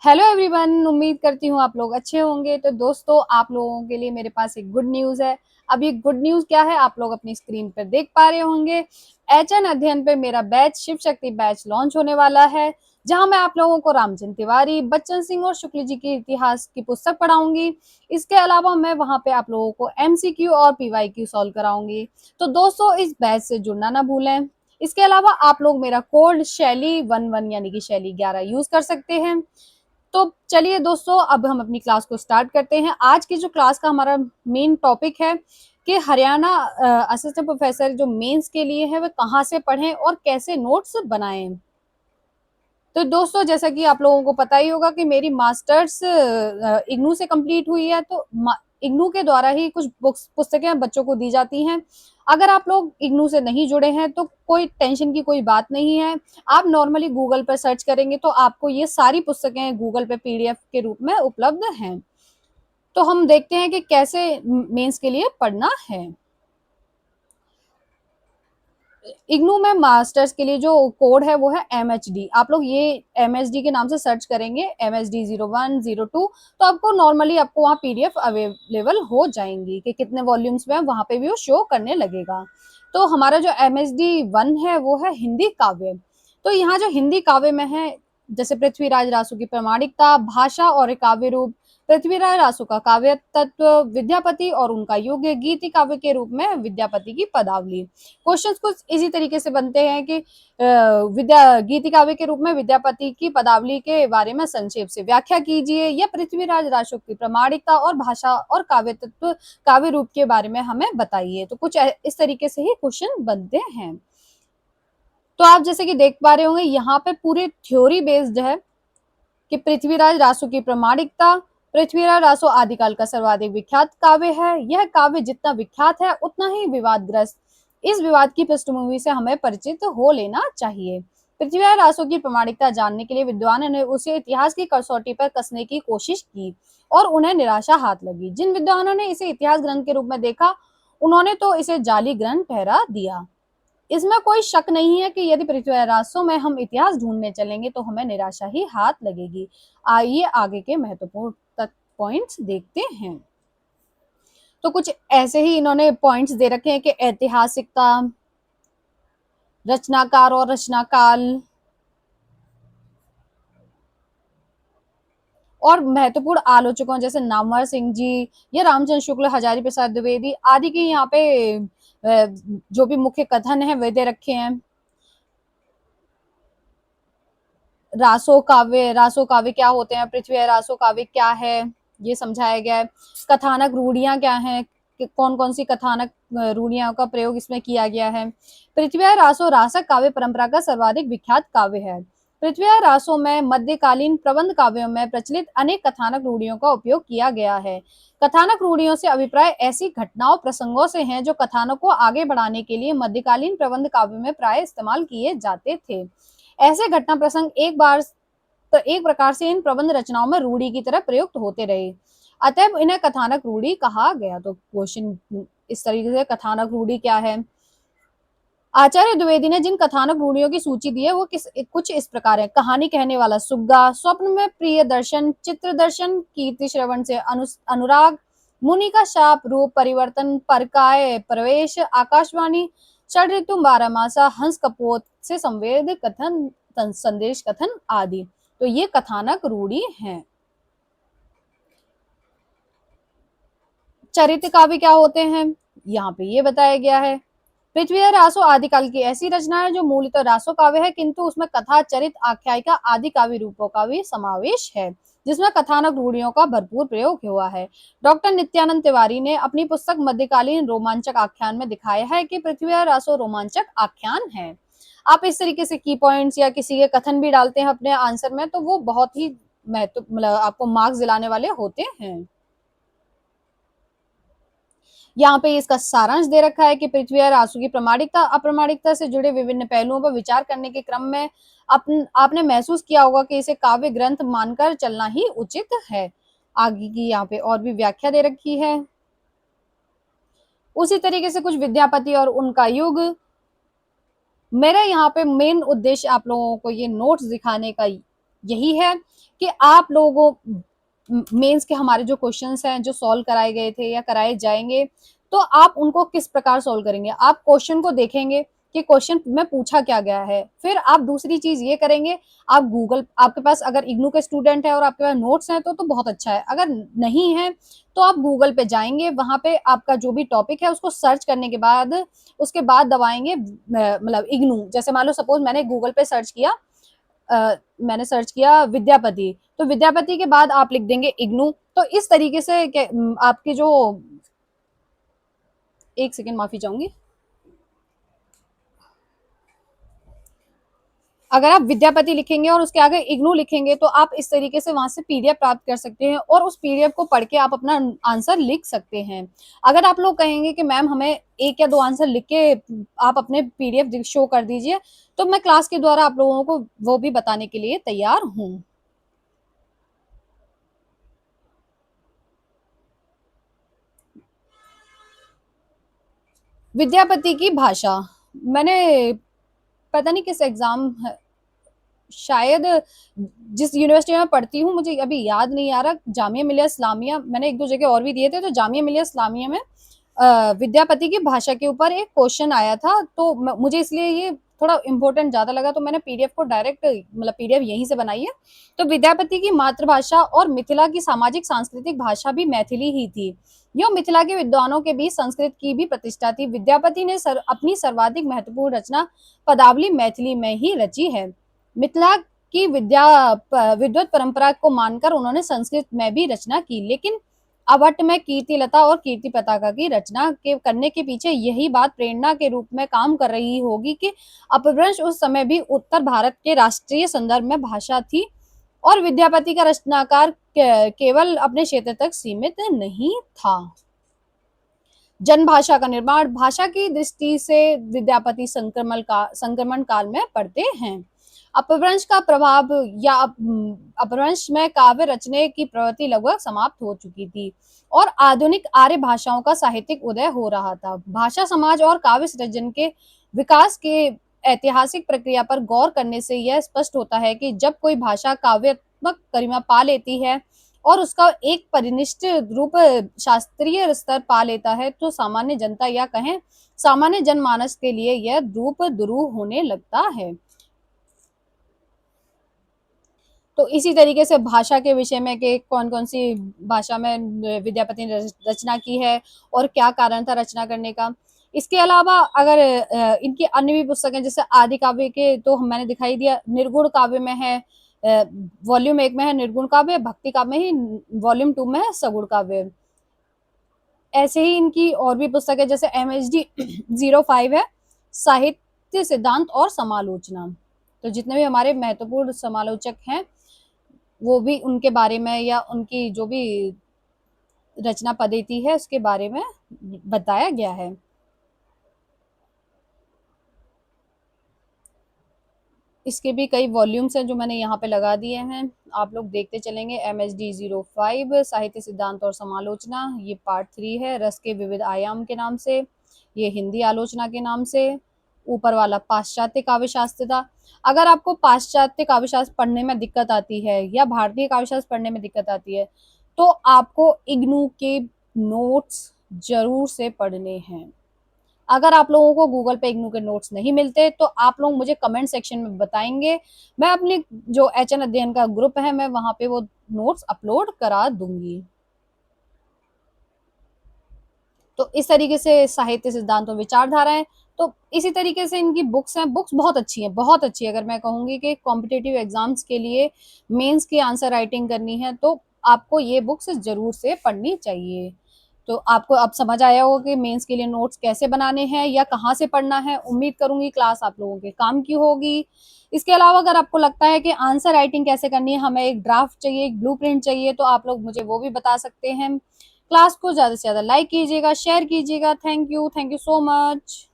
Hello everyone, उम्मीद करती हूँ आप लोग अच्छे होंगे। तो दोस्तों, आप लोगों के लिए मेरे पास एक गुड न्यूज़ है। अब ये गुड न्यूज़ क्या है, आप लोग अपनी स्क्रीन पर देख पा रहे होंगे। एचएन अध्ययन पे मेरा batch Shiv Shakti batch launch होने वाला है, जहां मैं आप लोगों को रामचंद्र तिवारी, बच्चन सिंह और शुक्ल जी के इतिहास की पुस्तक पढ़ाऊंगी। इसके अलावा मैं वहां पे आप लोगों को एमसीक्यू और पीवाईक्यू सॉल्व कराऊंगी। तो दोस्तों, इस बैच से जुड़ना ना भूलें। इसके अलावा आप लोग मेरा कोड शैली 11 यानी कि शैली 11 यूज कर सकते हैं। तो चलिए दोस्तों, अब हम अपनी क्लास को स्टार्ट करते हैं। आज की जो क्लास का हमारा मेन टॉपिक है कि हरियाणा असिस्टेंट प्रोफेसर जो मेंस के लिए है वह कहाँ से पढ़ें और कैसे नोट्स बनाएं। तो दोस्तों, जैसा कि आप लोगों को पता ही होगा कि मेरी मास्टर्स इग्नू से कंप्लीट हुई है। तो इग्नू के द्वारा ही कुछ बुक्स पुस्तकें बच्चों को दी जाती हैं। अगर आप लोग इग्नू से नहीं जुड़े हैं तो कोई टेंशन की कोई बात नहीं है। आप नॉर्मली गूगल पर सर्च करेंगे तो आपको ये सारी पुस्तकें गूगल पे पीडीएफ के रूप में उपलब्ध हैं। तो हम देखते हैं कि कैसे मेंस के लिए पढ़ना है। इग्नू में मास्टर्स के लिए जो कोड है वो है MHD। आप लोग ये MHD के नाम से सर्च करेंगे, MHD 01 02, तो आपको नॉर्मली आपको वहाँ पीडीएफ अवेलेबल हो जाएंगी कि कितने वॉल्यूम्स में, वहां पे भी वो शो करने लगेगा। तो हमारा जो MHD 1 है वो है हिंदी काव्य। तो यहाँ जो हिंदी काव्य में है, जैसे पृथ्वीराज रासु की प्रामाणिकता, भाषा और काव्य रूप, पृथ्वीराज रासु का काव्य तत्व, विद्यापति और उनका युग, गीति काव्य के रूप में विद्यापति की पदावली। क्वेश्चंस कुछ इसी तरीके से बनते हैं कि विद्या गीति काव्य के रूप में विद्यापति की पदावली के बारे में संक्षेप से व्याख्या कीजिए, या पृथ्वीराज रासु की प्रामाणिकता और भाषा और काव्य तत्व काव्य रूप के बारे में हमें बताइए। तो कुछ इस तरीके से ही क्वेश्चन बनते हैं। तो आप जैसे कि देख पा रहे होंगे, यहाँ पे पूरे थ्योरी बेस्ड है कि पृथ्वीराज रासु की प्रामाणिकता। पृथ्वीराज रासु आदिकाल का सर्वाधिक विख्यात काव्य है। यह काव्य जितना विख्यात है उतना ही विवादग्रस्त। इस विवाद की पृष्ठभूमि से हमें परिचित हो लेना चाहिए। पृथ्वीराज रासु की प्रामाणिकता जानने के लिए विद्वानों ने उसे इतिहास की कसौटी पर कसने की कोशिश की और उन्हें निराशा हाथ लगी। जिन विद्वानों ने इसे इतिहास ग्रंथ के रूप में देखा, उन्होंने तो इसे जाली ग्रंथ ठहरा दिया। इसमें कोई शक नहीं है कि यदि पृथ्वीराज रासो में हम इतिहास ढूंढने चलेंगे तो हमें निराशा ही हाथ लगेगी। आइए आगे के महत्वपूर्ण पॉइंट्स देखते हैं। तो कुछ ऐसे ही इन्होंने पॉइंट्स दे रखे हैं कि ऐतिहासिकता, रचनाकार और रचनाकाल, और महत्वपूर्ण आलोचकों जैसे नामवर सिंह जी या रामचंद्र शुक्ल, हजारी प्रसाद द्विवेदी आदि की यहाँ पे जो भी मुख्य कथन है वे दे रखे हैं। रासो काव्य क्या होते हैं, पृथ्वी रासो काव्य क्या है, ये समझाया गया है। कथानक रूढ़ियां क्या हैं, कौन कौन सी कथानक रूढ़ियां का प्रयोग इसमें किया गया है। पृथ्वी रासो रासक काव्य परंपरा का सर्वाधिक विख्यात काव्य है। पृथ्वी रासो में मध्यकालीन प्रबंध काव्यों में प्रचलित अनेक कथानक रूढ़ियों का उपयोग किया गया है। कथानक रूढ़ियों से अभिप्राय ऐसी घटनाओं प्रसंगों से हैं जो कथानक को आगे बढ़ाने के लिए मध्यकालीन प्रबंध काव्यों में प्राय इस्तेमाल किए जाते थे। ऐसे घटना प्रसंग एक प्रकार से इन प्रबंध रचनाओं में रूढ़ी की तरह प्रयुक्त होते रहे, अतः इन्हें कथानक रूढ़ी कहा गया। तो क्वेश्चन इस तरीके से, कथानक रूढ़ी क्या है। आचार्य द्विवेदी ने जिन कथानक रूढ़ियों की सूची दी है वो कुछ इस प्रकार है। कहानी कहने वाला सुग्गा, स्वप्न में प्रिय दर्शन, चित्र दर्शन, कीर्ति श्रवण से अनुराग, मुनि का शाप, रूप परिवर्तन, परकाय प्रवेश, आकाशवाणी, षड ऋतु, बारहमासा, हंस कपोत से संवेद कथन, संदेश कथन आदि। तो ये कथानक रूढ़ी हैं। चरित्र काव्य क्या होते हैं, यहाँ पे ये बताया गया है। पृथ्वी रासो आदिकाल की ऐसी रचना है जो मूलतः रासो काव्य है, किंतु उसमें कथा, चरित्र, आख्यायिका आदि काव्य रूपों का भी समावेश है, जिसमें कथानक रूढ़ियों का भरपूर प्रयोग हुआ है। डॉक्टर नित्यानंद तिवारी ने अपनी पुस्तक मध्यकालीन रोमांचक आख्यान में दिखाया है कि पृथ्वी रासो रोमांचक आख्यान है। आप इस तरीके से की पॉइंट्स या किसी के कथन भी डालते हैं अपने आंसर में, तो वो बहुत ही महत्व, मतलब आपको मार्क्स दिलाने वाले होते हैं। यहाँ पे इसका सारांश दे रखा है कि पृथ्वी और आंसू की प्रमाणिकता अप्रमाणिकता से जुड़े विभिन्न पहलुओं पर विचार करने के क्रम में आपने महसूस किया होगा कि इसे काव्य ग्रंथ मानकर चलना ही उचित है। आगे की यहाँ पे और भी व्याख्या दे रखी है। उसी तरीके से कुछ विद्यापति और उनका युग। मेरा यहाँ पे मेन उद्देश्य आप लोगों को ये नोट्स दिखाने का यही है कि आप लोगों मेंस के हमारे जो क्वेश्चंस हैं जो सॉल्व कराए गए थे या कराए जाएंगे, तो आप उनको किस प्रकार सॉल्व करेंगे। आप क्वेश्चन को देखेंगे कि क्वेश्चन में पूछा क्या गया है, फिर आप दूसरी चीज ये करेंगे, आप गूगल, आपके पास अगर इग्नू के स्टूडेंट है और आपके पास नोट्स हैं तो बहुत अच्छा है, अगर नहीं है तो आप गूगल पे जाएंगे, वहां पे आपका जो भी टॉपिक है उसको सर्च करने के बाद उसके बाद दबाएंगे मतलब इग्नू, जैसे मान लो सपोज मैंने गूगल पे सर्च किया, मैंने सर्च किया विद्यापति, तो विद्यापति के बाद आप लिख देंगे इग्नू। तो इस तरीके से आपके जो, एक सेकेंड माफी चाहूंगी, अगर आप विद्यापति लिखेंगे और उसके आगे इग्नू लिखेंगे तो आप इस तरीके से वहां से पीडीएफ प्राप्त कर सकते हैं और उस पीडीएफ को पढ़ के आप अपना आंसर लिख सकते हैं। अगर आप लोग कहेंगे कि मैम हमें एक या दो आंसर लिख के आप अपने पीडीएफ शो कर दीजिए, तो मैं क्लास के द्वारा आप लोगों को वो भी बताने के लिए तैयार हूँ। विद्यापति की भाषा, मैंने पता नहीं किस एग्जाम, शायद जिस यूनिवर्सिटी में पढ़ती हूँ मुझे अभी याद नहीं आ रहा, जामिया मिलिया इस्लामिया, मैंने एक दो जगह और भी दिए थे, तो जामिया मिलिया इस्लामिया में विद्यापति की भाषा के ऊपर एक क्वेश्चन आया था, तो मुझे इसलिए ये थोड़ा इम्पोर्टेंट ज्यादा लगा, तो मैंने पीडीएफ को डायरेक्ट मतलब पीडीएफ यहीं से बनाई है। तो विद्यापति की मातृभाषा और मिथिला की सामाजिक सांस्कृतिक भाषा भी मैथिली ही थी। यह मिथिला के विद्वानों के बीच संस्कृत की भी प्रतिष्ठा थी। विद्यापति ने अपनी सर्वाधिक महत्वपूर्ण रचना पदावली मैथिली में ही रची है। मिथिला की विद्वत परंपरा को मानकर उन्होंने संस्कृत में भी रचना की, लेकिन अवट में कीर्तिलता और कीर्ति पताका की रचना के करने के पीछे यही बात प्रेरणा के रूप में काम कर रही होगी कि अपभ्रंश उस समय भी उत्तर भारत के राष्ट्रीय संदर्भ में भाषा थी और विद्यापति का रचनाकार केवल अपने क्षेत्र तक सीमित नहीं था। जनभाषा का निर्माण, भाषा की दृष्टि से विद्यापति संक्रमण काल में पढ़ते हैं। अपभ्रंश का प्रभाव या अपभ्रंश में काव्य रचने की प्रवृत्ति लगभग समाप्त हो चुकी थी और आधुनिक आर्य भाषाओं का साहित्यिक उदय हो रहा था। भाषा समाज और काव्य सृजन के विकास के ऐतिहासिक प्रक्रिया पर गौर करने से यह स्पष्ट होता है कि जब कोई भाषा काव्यात्मक गरिमा पा लेती है और उसका एक परिनिष्ठ रूप शास्त्रीय स्तर पा लेता है, तो सामान्य जनता या कहें सामान्य जनमानस के लिए यह रूप दुरूह होने लगता है। तो इसी तरीके से भाषा के विषय में कि कौन कौन सी भाषा में विद्यापति ने रचना की है और क्या कारण था रचना करने का। इसके अलावा अगर इनकी अन्य भी पुस्तकें जैसे आदि काव्य के तो मैंने दिखाई दिया, निर्गुण काव्य में है, वॉल्यूम 1 में है निर्गुण काव्य, भक्ति काव्य में ही वॉल्यूम 2 में है सगुण काव्य। ऐसे ही इनकी और भी पुस्तकें जैसे MHD 05 है, साहित्य सिद्धांत और समालोचना। तो जितने भी हमारे महत्वपूर्ण समालोचक हैं वो भी उनके बारे में या उनकी जो भी रचना पद्धति है उसके बारे में बताया गया है। इसके भी कई वॉल्यूम्स हैं जो मैंने यहाँ पे लगा दिए हैं, आप लोग देखते चलेंगे। MHD 05 साहित्य सिद्धांत और समालोचना, ये पार्ट 3 है, रस के विविध आयाम के नाम से, ये हिंदी आलोचना के नाम से। ऊपर वाला पाश्चात्य काव्य शास्त्र था। अगर आपको पाश्चात्य काव्य शास्त्र पढ़ने में दिक्कत आती है या भारतीय काव्य शास्त्र पढ़ने में दिक्कत आती है तो आपको इग्नू के नोट्स जरूर से पढ़ने हैं। अगर आप लोगों को गूगल पे इग्नू के नोट्स नहीं मिलते तो आप लोग मुझे कमेंट सेक्शन में बताएंगे, मैं अपने जो HN अध्ययन का ग्रुप है मैं वहां पे वो नोट्स अपलोड करा दूंगी। तो इस तरीके से साहित्य सिद्धांत और विचारधाराएं, तो इसी तरीके से इनकी बुक्स हैं, बुक्स बहुत अच्छी हैं, बहुत अच्छी है। अगर मैं कहूंगी कि कॉम्पिटेटिव एग्जाम्स के लिए मेंस की आंसर राइटिंग करनी है तो आपको ये बुक्स जरूर से पढ़नी चाहिए। तो आपको अब समझ आया होगा कि मेंस के लिए नोट्स कैसे बनाने हैं या कहाँ से पढ़ना है। उम्मीद करूंगी क्लास आप लोगों के काम की होगी। इसके अलावा अगर आपको लगता है कि आंसर राइटिंग कैसे करनी है, हमें एक ड्राफ्ट चाहिए, एक ब्लूप्रिंट चाहिए, तो आप लोग मुझे वो भी बता सकते हैं। क्लास को ज्यादा से ज्यादा लाइक कीजिएगा, शेयर कीजिएगा। Thank you so much.